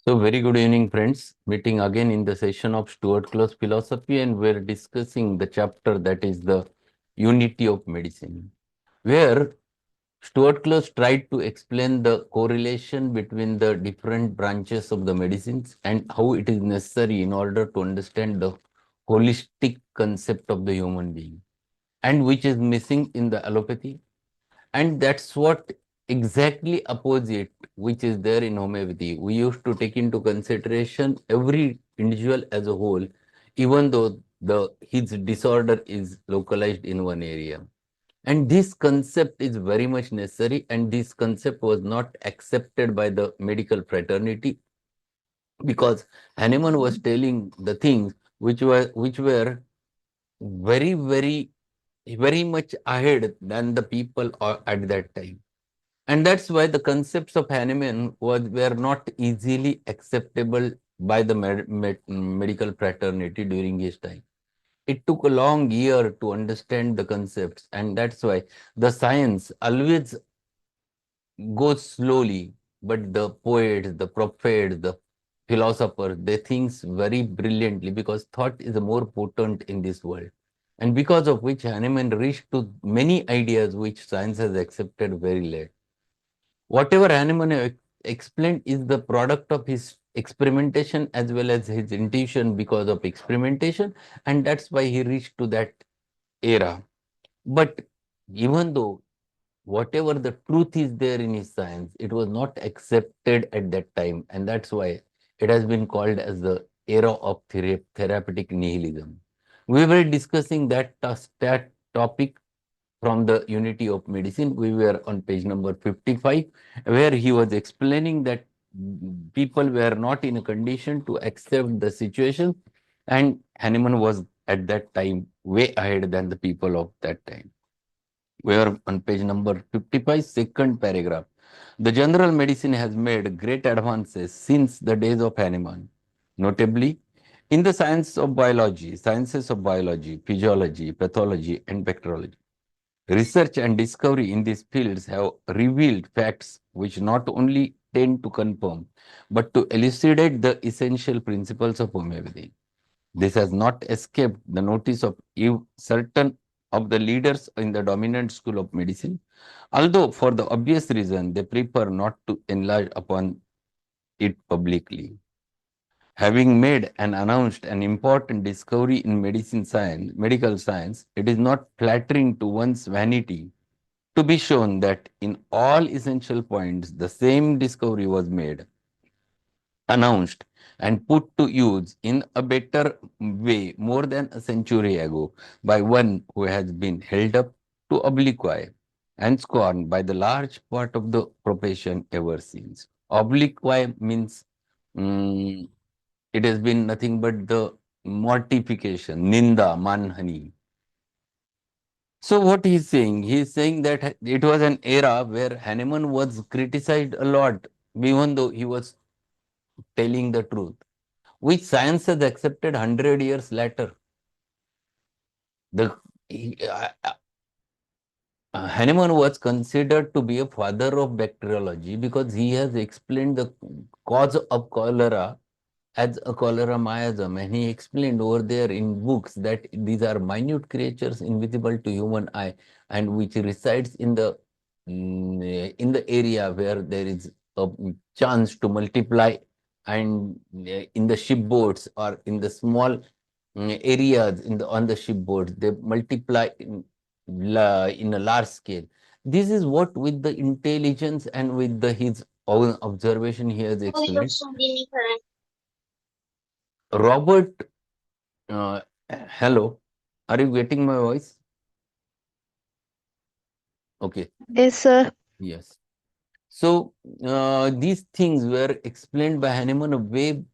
So, very good evening, friends. Meeting again in the session of Stuart Close Philosophy, and we're discussing the chapter that is the unity of medicine, where Stuart Close tried to explain the correlation between the different branches of the medicines and how it is necessary in order to understand the holistic concept of the human being, and which is missing in the allopathy. And that's what exactly opposite which is there in homeopathy. We used to take into consideration every individual as a whole, even though his disorder is localized in one area. And this concept is very much necessary, and this concept was not accepted by the medical fraternity because Hahnemann was telling the things which were very much ahead than the people at that time. And that's why the concepts of Hahnemann were not easily acceptable by the medical fraternity during his time. It took a long year to understand the concepts, and that's why the science always goes slowly, but the poets, the prophets, the philosophers, they think very brilliantly because thought is more potent in this world. And because of which Hahnemann reached to many ideas which science has accepted very late. Whatever Hahnemann explained is the product of his experimentation as well as his intuition because of experimentation, and that's why he reached to that era. But even though whatever the truth is there in his science, it was not accepted at that time, and that's why it has been called as the era of therapeutic nihilism. We were discussing that topic from the unity of medicine. We were on page number 55, where he was explaining that people were not in a condition to accept the situation, and Hahnemann was at that time way ahead than the people of that time. We are on page number 55, second paragraph. The general medicine has made great advances since the days of Hahnemann, notably in the sciences of biology, physiology, pathology, and bacteriology. Research and discovery in these fields have revealed facts which not only tend to confirm, but to elucidate the essential principles of homeopathy. This has not escaped the notice of certain of the leaders in the dominant school of medicine, although for the obvious reason they prefer not to enlarge upon it publicly. Having made and announced an important discovery in medical science, it is not flattering to one's vanity to be shown that in all essential points the same discovery was made, announced, and put to use in a better way more than a century ago by one who has been held up to obliquity and scorned by the large part of the profession ever since. Obliquity means it has been nothing but the mortification, ninda, manhani. So what he's saying that it was an era where Hahnemann was criticized a lot, even though he was telling the truth, which science has accepted 100 years later. The Hahnemann was considered to be a father of bacteriology because he has explained the cause of cholera as a cholera miasm, and he explained over there in books that these are minute creatures invisible to human eye and which resides in the area where there is a chance to multiply, and in the shipboards or in the small areas on the shipboards they multiply in a large scale. This is what with the intelligence and with his own observation he has explained. Robert, uh, hello, are you getting my voice? Okay, Yes, sir. yes. So these things were explained by Hahnemann way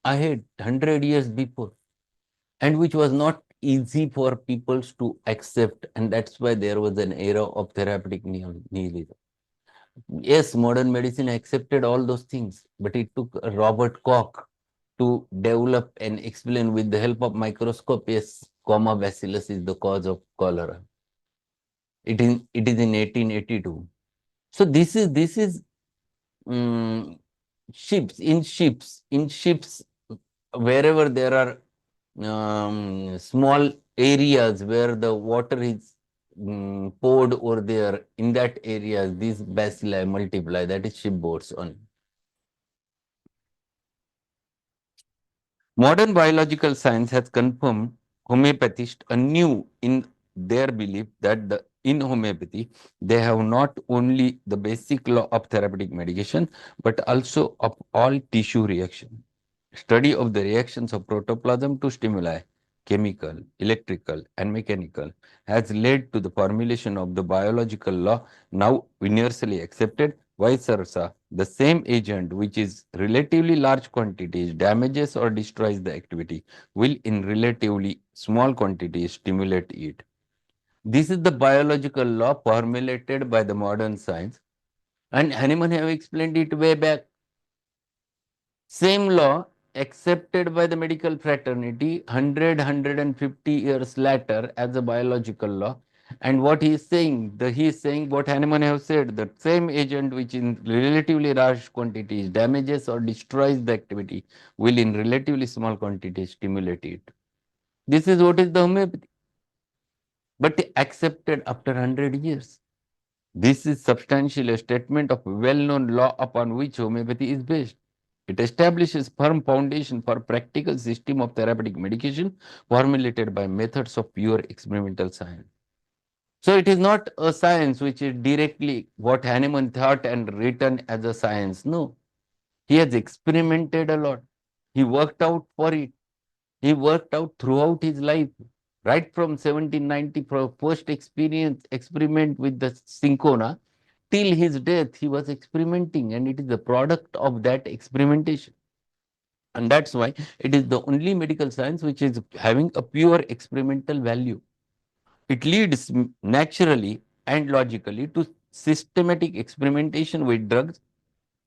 ahead, 100 years before, and which was not easy for peoples to accept, and that's why there was an era of therapeutic nihilism. Yes, modern medicine accepted all those things, but it took Robert Koch to develop and explain with the help of microscope, yes, comma bacillus is the cause of cholera. It is in 1882. So this is um, ships, wherever there are small areas where the water is poured over there, in that area, these bacilli multiply. That is shipboards on. Modern biological science has confirmed homeopathists anew in their belief that in homeopathy, they have not only the basic law of therapeutic medication, but also of all tissue reaction. Study of the reactions of protoplasm to stimuli, chemical, electrical, and mechanical, has led to the formulation of the biological law now universally accepted. Vice versa, the same agent which is relatively large quantities damages or destroys the activity will in relatively small quantities stimulate it. This is the biological law formulated by the modern science, and Hahnemann have explained it way back. Same law accepted by the medical fraternity 150 years later as a biological law. And what he is saying, he is saying what Hahnemann have said, the same agent which in relatively large quantities damages or destroys the activity will in relatively small quantities stimulate it. This is what is the homeopathy, but accepted after 100 years. This is substantially a statement of a well-known law upon which homeopathy is based. It establishes firm foundation for practical system of therapeutic medication formulated by methods of pure experimental science. So it is not a science which is directly what Hahnemann thought and written as a science. No, he has experimented a lot. He worked out for it. He worked out throughout his life, right from 1790 for first experiment with the cinchona till his death. He was experimenting, and it is the product of that experimentation. And that's why it is the only medical science which is having a pure experimental value. It leads naturally and logically to systematic experimentation with drugs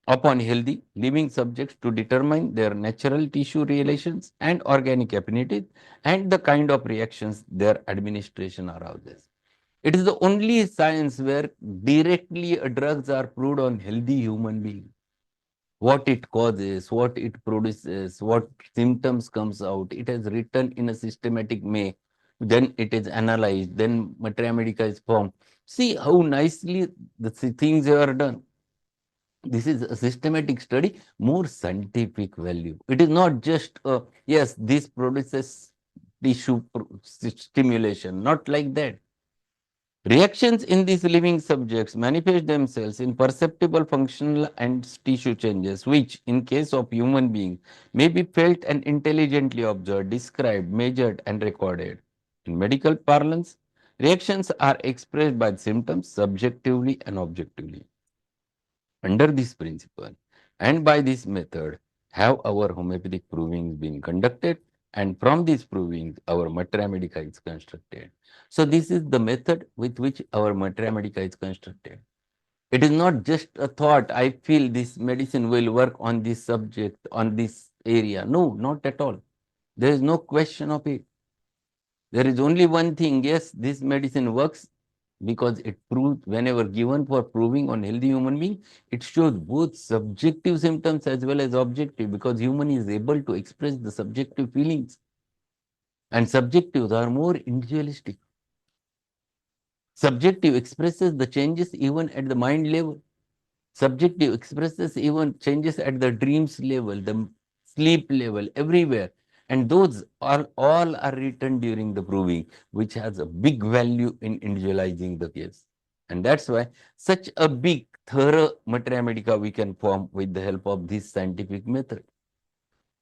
upon healthy living subjects to determine their natural tissue relations and organic affinities and the kind of reactions their administration arouses. It is the only science where directly drugs are proved on healthy human beings. What it causes, what it produces, what symptoms comes out. It is written in a systematic way. Then it is analyzed. Then materia medica is formed. See how nicely the things are done. This is a systematic study, more scientific value. It is not just, yes, this produces tissue stimulation, not like that. Reactions in these living subjects manifest themselves in perceptible functional and tissue changes, which, in case of human beings, may be felt and intelligently observed, described, measured, and recorded. In medical parlance, reactions are expressed by symptoms subjectively and objectively. Under this principle and by this method have our homeopathic provings been conducted, and from these provings our materia medica is constructed. So this is the method with which our materia medica is constructed. It is not just a thought, I feel this medicine will work on this subject, on this area. No, not at all. There is no question of it. There is only one thing, yes, this medicine works because it proves whenever given for proving on healthy human being, it shows both subjective symptoms as well as objective, because human is able to express the subjective feelings, and subjectives are more individualistic. Subjective expresses the changes even at the mind level. Subjective expresses even changes at the dreams level, the sleep level, everywhere. And those are all are written during the proving, which has a big value in individualizing the case. And that's why such a big, thorough materia medica we can form with the help of this scientific method.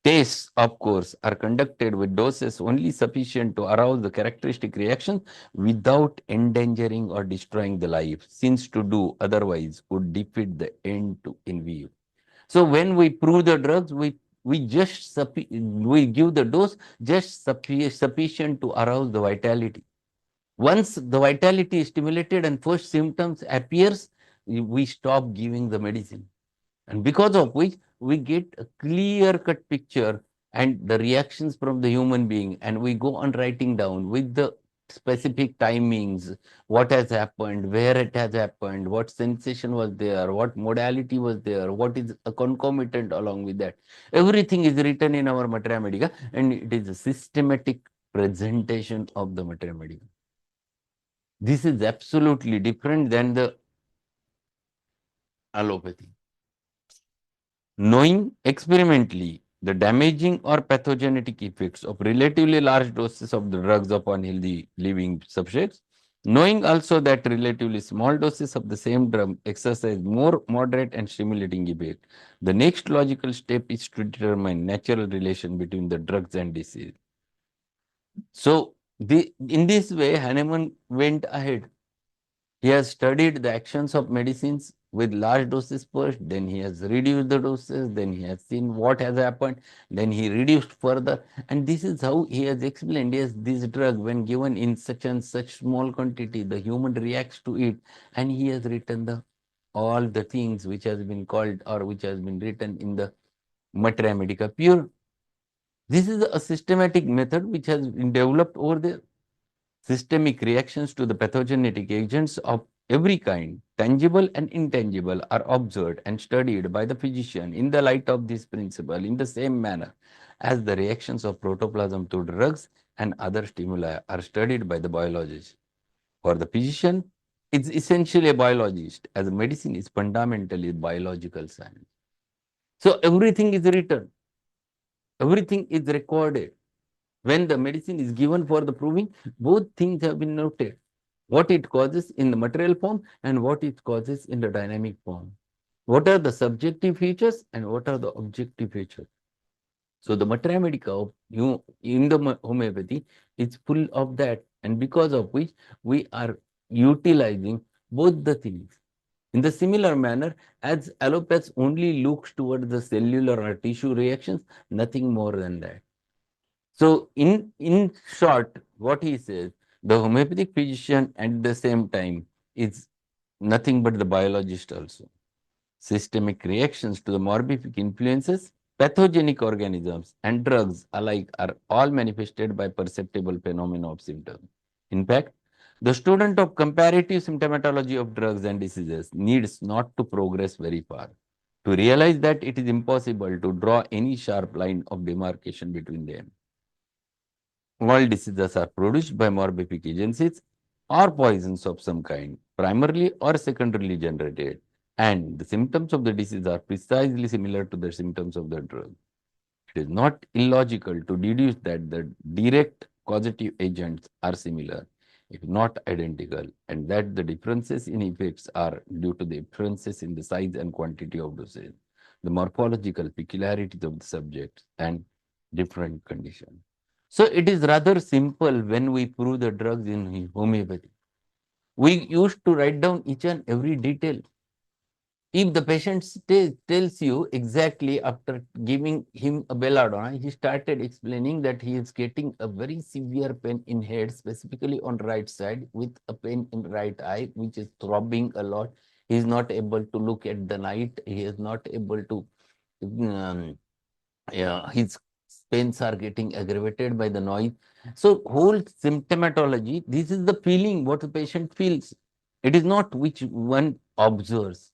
Tests, of course, are conducted with doses only sufficient to arouse the characteristic reactions without endangering or destroying the life, since to do otherwise would defeat the end to in view. So when we prove the drugs, we just we give the dose just sufficient to arouse the vitality. Once the vitality is stimulated and first symptoms appears, we stop giving the medicine, and because of which we get a clear cut picture and the reactions from the human being, and we go on writing down with the specific timings, what has happened, where it has happened, what sensation was there, what modality was there, what is a concomitant along with that. Everything is written in our Materia Medica, and it is a systematic presentation of the Materia Medica. This is absolutely different than the allopathy. Knowing experimentally the damaging or pathogenic effects of relatively large doses of the drugs upon healthy living subjects, knowing also that relatively small doses of the same drug exercise more moderate and stimulating effect, the next logical step is to determine natural relation between the drugs and disease. So, in this way, Hahnemann went ahead. He has studied the actions of medicines with large doses first, then he has reduced the doses, then he has seen what has happened, then he reduced further. And this is how he has explained, yes, this drug, when given in such and such small quantity, the human reacts to it. And he has written all the things which has been called or which has been written in the Materia Medica pure. This is a systematic method which has been developed over there. Systemic reactions to the pathogenic agents of every kind, tangible and intangible, are observed and studied by the physician in the light of this principle in the same manner as the reactions of protoplasm to drugs and other stimuli are studied by the biologist. For the physician, it's essentially a biologist, as medicine is fundamentally biological science. So everything is written, everything is recorded. When the medicine is given for the proving, both things have been noted. What it causes in the material form and what it causes in the dynamic form. What are the subjective features and what are the objective features? So the Materia Medica in the homeopathy is full of that, and because of which we are utilizing both the things. In the similar manner, as allopaths only looks towards the cellular or tissue reactions, nothing more than that. So, in short, what he says, the homeopathic physician at the same time is nothing but the biologist also. Systemic reactions to the morbific influences, pathogenic organisms, and drugs alike are all manifested by perceptible phenomena of symptoms. In fact, the student of comparative symptomatology of drugs and diseases needs not to progress very far to realize that it is impossible to draw any sharp line of demarcation between them. All diseases are produced by morbific agencies or poisons of some kind, primarily or secondarily generated, and the symptoms of the disease are precisely similar to the symptoms of the drug. It is not illogical to deduce that the direct causative agents are similar, if not identical, and that the differences in effects are due to the differences in the size and quantity of dosage, the morphological peculiarities of the subjects, and different conditions. So it is rather simple when we prove the drugs in homeopathy. We used to write down each and every detail. If the patient tells you exactly after giving him a belladonna, he started explaining that he is getting a very severe pain in head, specifically on right side, with a pain in right eye, which is throbbing a lot. He is not able to look at the night. He is not able to um, yeah, his pains are getting aggravated by the noise. So whole symptomatology, this is the feeling what the patient feels. It is not which one observes.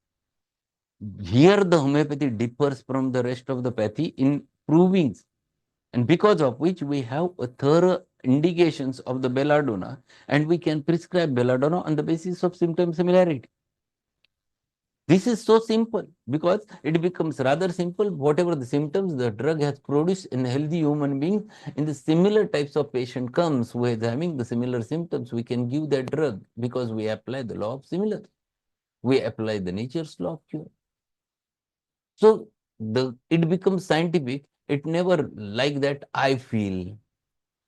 Here the homeopathy differs from the rest of the pathy in provings, and because of which we have a thorough indications of the belladonna, and we can prescribe belladonna on the basis of symptom similarity. This is so simple because it becomes rather simple. Whatever the symptoms the drug has produced in a healthy human being, in the similar types of patient comes who is having the similar symptoms, we can give that drug because we apply the law of similar. We apply the nature's law of cure. So it becomes scientific. It never like that I feel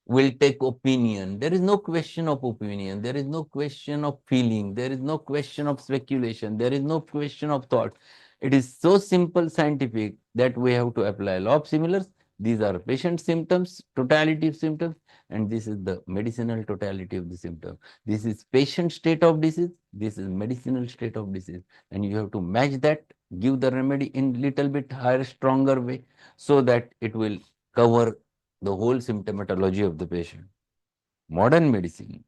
will take opinion. There is no question of opinion. There is no question of feeling. There is no question of speculation. There is no question of thought. It is so simple scientific that we have to apply law of similars. These are patient symptoms, totality of symptoms, and this is the medicinal totality of the symptom. This is patient state of disease. This is medicinal state of disease. And you have to match that, give the remedy in little bit higher, stronger way so that it will cover the whole symptomatology of the patient. Modern medicine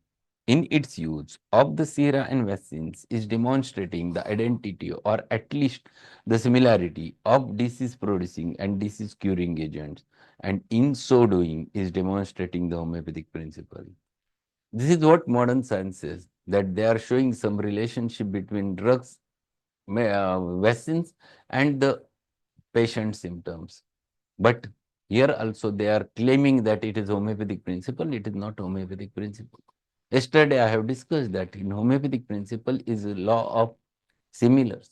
in its use of the sera and vaccines is demonstrating the identity or at least the similarity of disease producing and disease curing agents, and in so doing is demonstrating the homeopathic principle. This is what modern science says, that they are showing some relationship between drugs, vaccines, and the patient symptoms. But here also they are claiming that it is homeopathic principle. It is not homeopathic principle. Yesterday I have discussed that in homeopathic principle is a law of similars.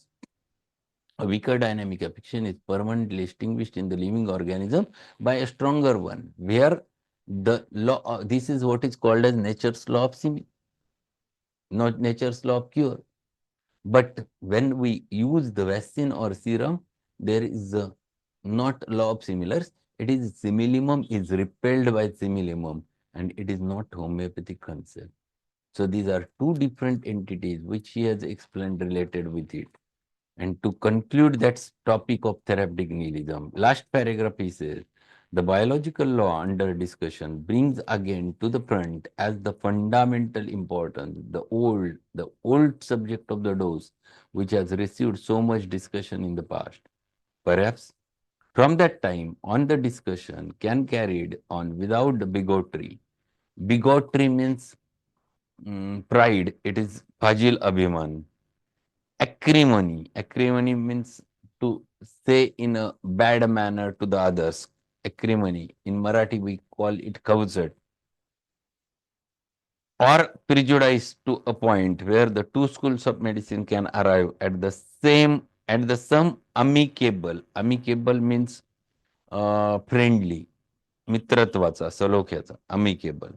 A weaker dynamic affection is permanently extinguished in the living organism by a stronger one, where the law, this is what is called as nature's law of simile, not nature's law of cure. But when we use the vaccine or serum, there is a not law of similars. It is similimum is repelled by similimum, and it is not homeopathic concept. So these are two different entities which he has explained related with it. And to conclude that topic of therapeutic nihilism, last paragraph he says, the biological law under discussion brings again to the front as the fundamental importance the old subject of the dose, which has received so much discussion in the past. Perhaps from that time on, the discussion can carried on without the bigotry. Bigotry means pride. It is Fajil Abhiman. Acrimony. Acrimony means to say in a bad manner to the others. Acrimony. In Marathi, we call it kavzat. Or prejudice to a point where the two schools of medicine can arrive at the same, at the some amicable. Amicable means friendly. मित्रत्वाचा, सलोख्याचा, amicable.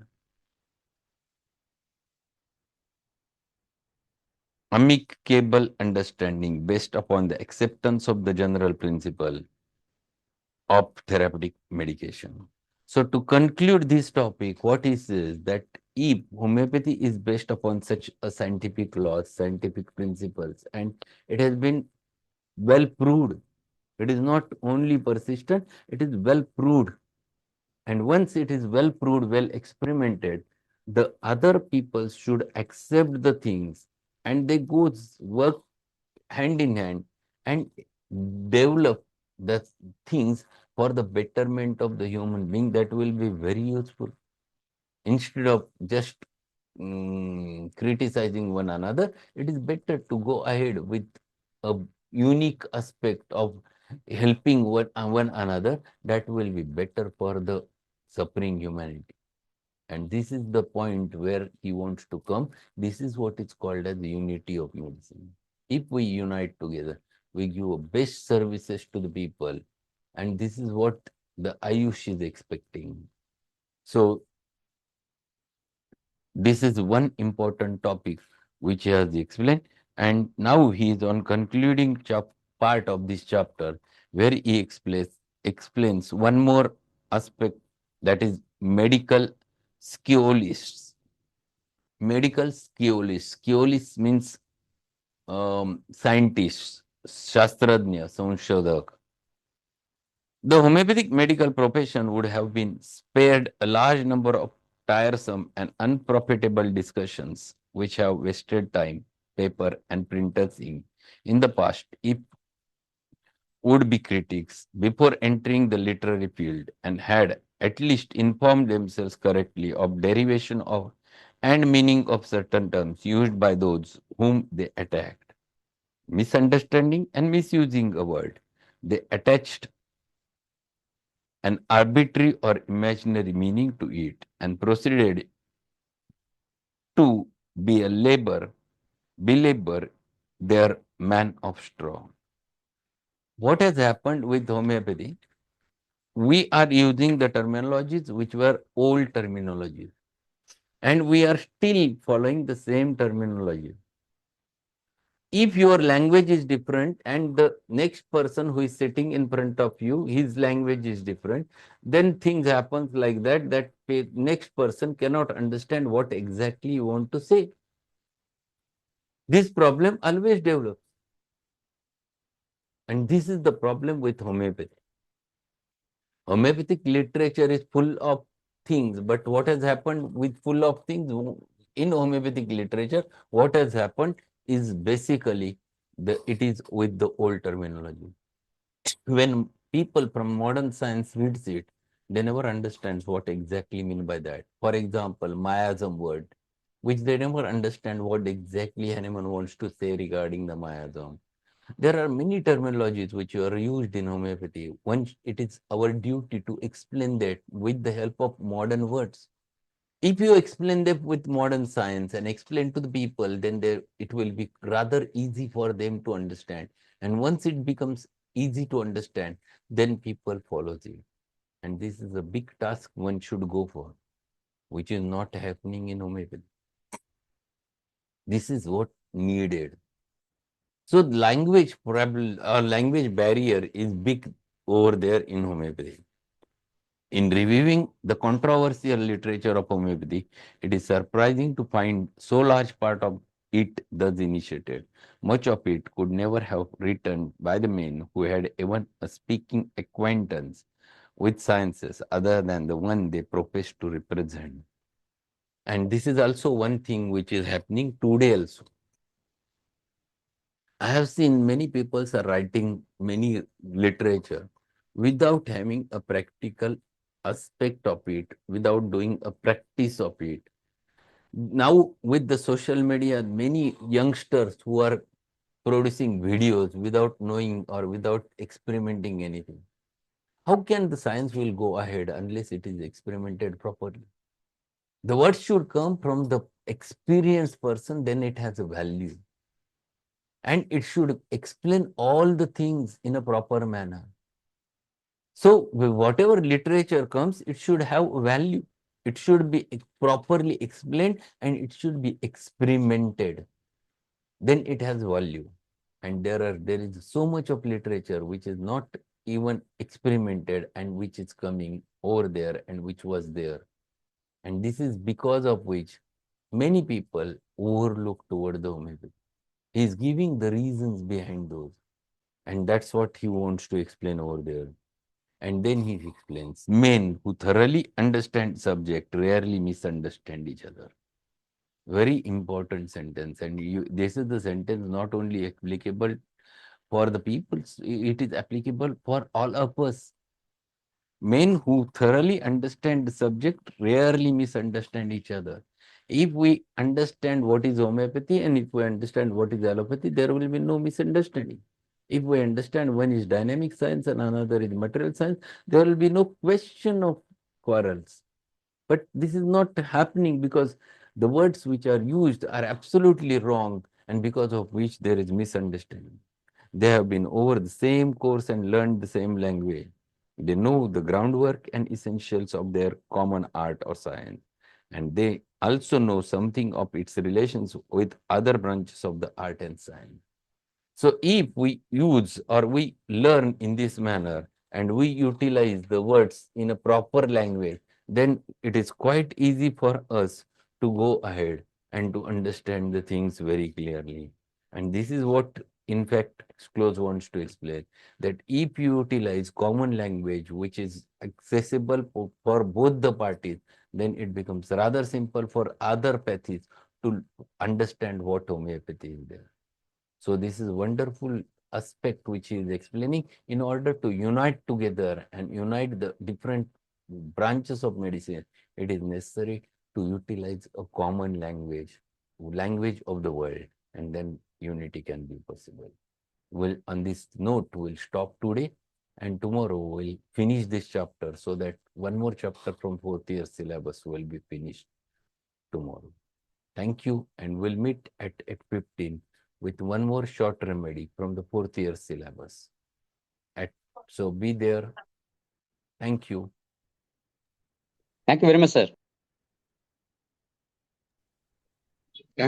Amicable understanding based upon the acceptance of the general principle of therapeutic medication. So to conclude this topic, what he says that if homeopathy is based upon such a scientific laws, scientific principles, and it has been well proved, it is not only persistent, it is well proved. And once it is well proved, well experimented, the other people should accept the things and they go work hand in hand and develop the things for the betterment of the human being. That will be very useful instead of just criticizing one another. It is better to go ahead with a unique aspect of helping one another. That will be better for the suffering humanity. And this is the point where he wants to come. This is what is called as the unity of medicine. If we unite together, we give best services to the people. And this is what the Ayush is expecting. So this is one important topic which he has explained. And now he is on concluding part of this chapter where he explains one more aspect, that is medical sciolists. Medical sciolists. Sciolists means scientists, शास्त्रज्ञ, संशोधक. The homeopathic medical profession would have been spared a large number of tiresome and unprofitable discussions which have wasted time, paper, and printers' ink in the past if would-be critics, before entering the literary field, and had at least informed themselves correctly of derivation of and meaning of certain terms used by those whom they attacked. Misunderstanding and misusing a word, they attached an arbitrary or imaginary meaning to it and proceeded to be a belabor their man of straw. What has happened with homeopathy? We are using the terminologies which were old terminologies, and we are still following the same terminology. If your language is different and the next person who is sitting in front of you, his language is different, then things happens like that, that next person cannot understand what exactly you want to say. This problem always develops. And this is the problem with homeopathy. Homeopathic literature is full of things, but what has happened with full of things? in homeopathic literature, what has happened is basically it is with the old terminology. When people from modern science reads it, they never understands what exactly mean by that. For example, miasm word, which they never understand what exactly Hahnemann wants to say regarding the miasm. There are many terminologies which are used in homeopathy. Once it is our duty to explain that with the help of modern words. If you explain them with modern science and explain to the people, then it will be rather easy for them to understand. And once it becomes easy to understand, then people follow it. And this is a big task one should go for, which is not happening in homeopathy. This is what needed. So language problem or language barrier is big over there in homeopathy. In reviewing the controversial literature of homeopathy, it is surprising to find so large part of it thus initiated. Much of it could never have written by the men who had even a speaking acquaintance with sciences other than the one they professed to represent. And this is also one thing which is happening today also. I have seen many people are writing many literature without having a practical aspect of it, without doing a practice of it. Now, with the social media, many youngsters who are producing videos without knowing or without experimenting anything. How can the science will go ahead unless it is experimented properly? The words should come from the experienced person, then it has a value. And it should explain all the things in a proper manner. So whatever literature comes, it should have value. It should be properly explained and it should be experimented. Then it has value. And there is so much of literature which is not even experimented and which is coming over there and which was there. And this is because of which many people overlook toward the homeopathy. He is giving the reasons behind those. And that's what he wants to explain over there. And then he explains, men who thoroughly understand subject rarely misunderstand each other. Very important sentence. And this is the sentence not only applicable for the people, it is applicable for all of us. Men who thoroughly understand the subject rarely misunderstand each other. If we understand what is homeopathy and if we understand what is allopathy, there will be no misunderstanding. If we understand one is dynamic science and another is material science, there will be no question of quarrels. But this is not happening because the words which are used are absolutely wrong and because of which there is misunderstanding. They have been over the same course and learned the same language. They know the groundwork and essentials of their common art or science. And they also know something of its relations with other branches of the art and science. So if we use or we learn in this manner and we utilize the words in a proper language, then it is quite easy for us to go ahead and to understand the things very clearly. And this is what, in fact, Close wants to explain, that if you utilize common language, which is accessible for both the parties, then it becomes rather simple for other pathies to understand what homeopathy is there. So this is wonderful aspect which he is explaining. In order to unite together and unite the different branches of medicine, it is necessary to utilize a common language, language of the world, and then unity can be possible. Well, on this note, we'll stop today, and tomorrow we'll finish this chapter so that one more chapter from fourth year syllabus will be finished tomorrow. Thank you, and we'll meet at 8:15 with one more short remedy from the fourth year syllabus. So be there. Thank you. Thank you very much, sir.